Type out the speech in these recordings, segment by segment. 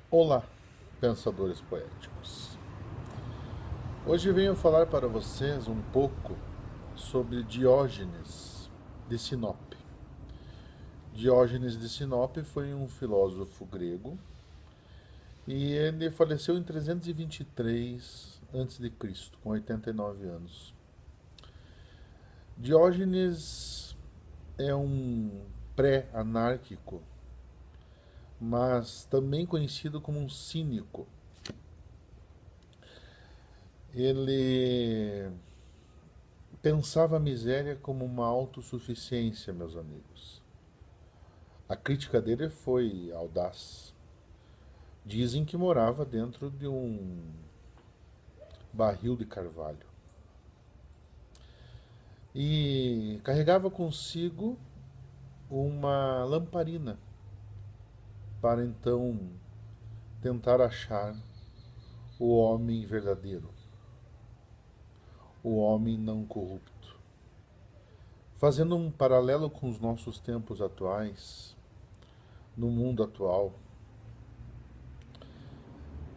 Olá, pensadores poéticos. Hoje venho falar para vocês um pouco sobre Diógenes de Sinope. Diógenes de Sinope foi um filósofo grego e ele faleceu em 323 a.C., com 89 anos. Diógenes é um pré-anárquico, mas também conhecido como um cínico. Ele pensava a miséria como uma autossuficiência, meus amigos. A crítica dele foi audaz. Dizem que morava dentro de um barril de carvalho. E carregava consigo uma lamparina para então tentar achar o homem verdadeiro, o homem não corrupto. Fazendo um paralelo com os nossos tempos atuais, no mundo atual,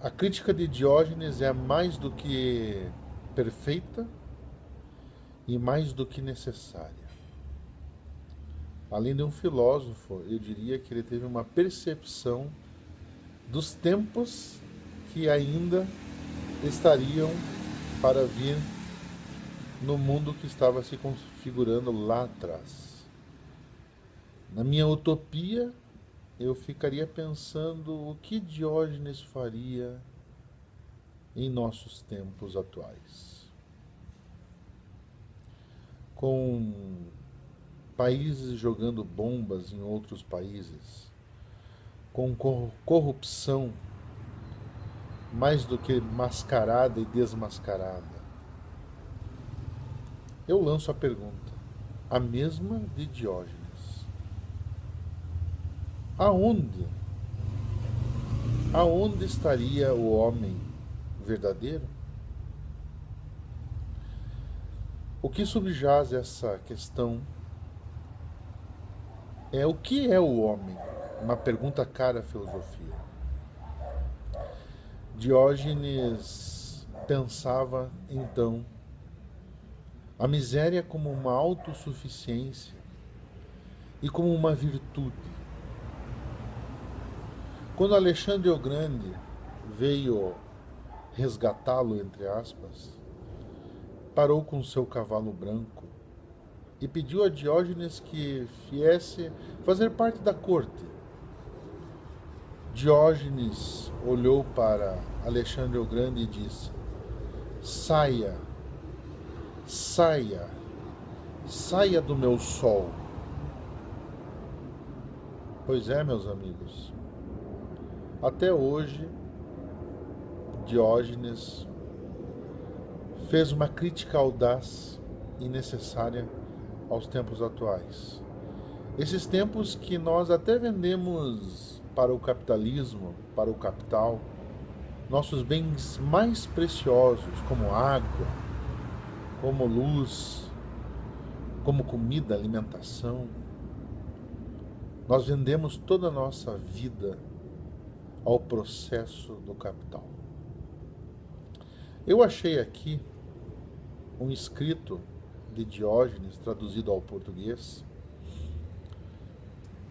a crítica de Diógenes é mais do que perfeita e mais do que necessária. Além de um filósofo, eu diria que ele teve uma percepção dos tempos que ainda estariam para vir no mundo que estava se configurando lá atrás. Na minha utopia, eu ficaria pensando o que Diógenes faria em nossos tempos atuais. Com países jogando bombas em outros países, com corrupção mais do que mascarada e desmascarada. Eu lanço a pergunta, a mesma de Diógenes. Aonde? Aonde estaria o homem verdadeiro? O que subjaz essa questão é o que é o homem? Uma pergunta cara à filosofia. Diógenes pensava, então, a miséria como uma autossuficiência e como uma virtude. Quando Alexandre o Grande veio resgatá-lo, entre aspas, parou com seu cavalo branco e pediu a Diógenes que viesse fazer parte da corte. Diógenes olhou para Alexandre o Grande e disse: Saia, saia, saia do meu sol. Pois é, meus amigos, até hoje Diógenes fez uma crítica audaz e necessária aos tempos atuais. Esses tempos que nós até vendemos para o capitalismo, para o capital, nossos bens mais preciosos, como água, como luz, como comida, alimentação. Nós vendemos toda a nossa vida ao processo do capital. Eu achei aqui um escrito de Diógenes, traduzido ao português,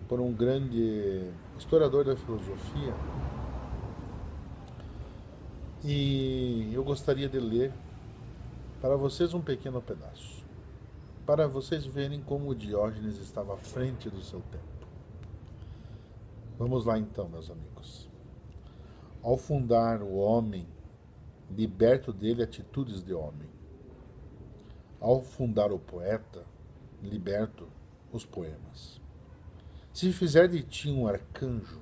por um grande historiador da filosofia, e eu gostaria de ler para vocês um pequeno pedaço, para vocês verem como Diógenes estava à frente do seu tempo. Vamos lá então, meus amigos. Ao fundar o homem, liberto dele atitudes de homem. Ao fundar o poeta, liberto os poemas. Se fizer de ti um arcanjo,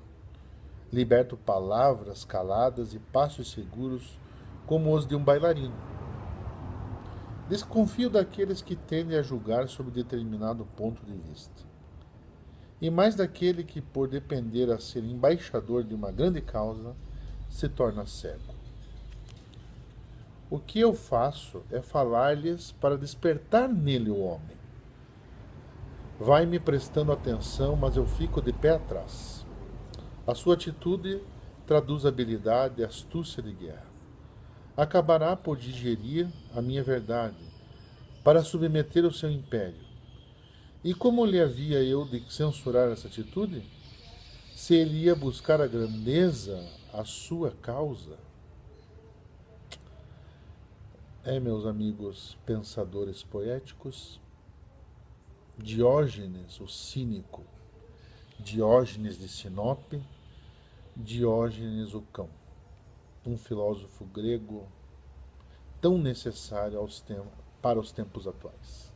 liberto palavras caladas e passos seguros como os de um bailarino. Desconfio daqueles que tendem a julgar sob determinado ponto de vista. E mais daquele que, por depender a ser embaixador de uma grande causa, se torna cego. O que eu faço é falar-lhes para despertar nele o homem. Vai me prestando atenção, mas eu fico de pé atrás. A sua atitude traduz habilidade e astúcia de guerra. Acabará por digerir a minha verdade, para submeter o seu império. E como lhe havia eu de censurar essa atitude? Se ele ia buscar a grandeza, a sua causa? Meus amigos pensadores poéticos, Diógenes, o cínico, Diógenes de Sinope, Diógenes o cão, um filósofo grego tão necessário para os tempos atuais.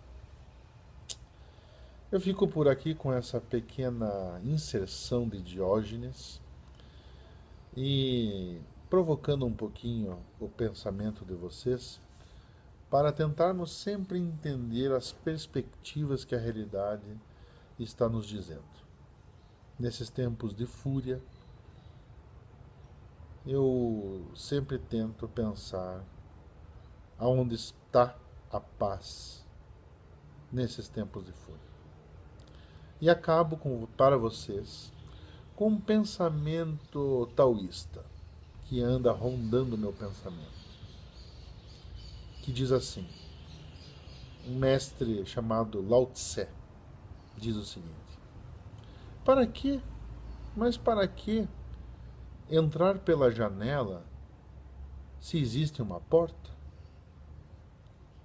Eu fico por aqui com essa pequena inserção de Diógenes e provocando um pouquinho o pensamento de vocês para tentarmos sempre entender as perspectivas que a realidade está nos dizendo. Nesses tempos de fúria, eu sempre tento pensar aonde está a paz nesses tempos de fúria. E acabo para vocês com um pensamento taoísta que anda rondando o meu pensamento, que diz assim: um mestre chamado Lao Tse diz o seguinte: para que, mas para que entrar pela janela se existe uma porta?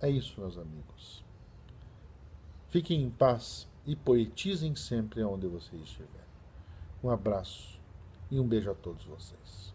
É isso, meus amigos. Fiquem em paz e poetizem sempre onde vocês estiverem. Um abraço e um beijo a todos vocês.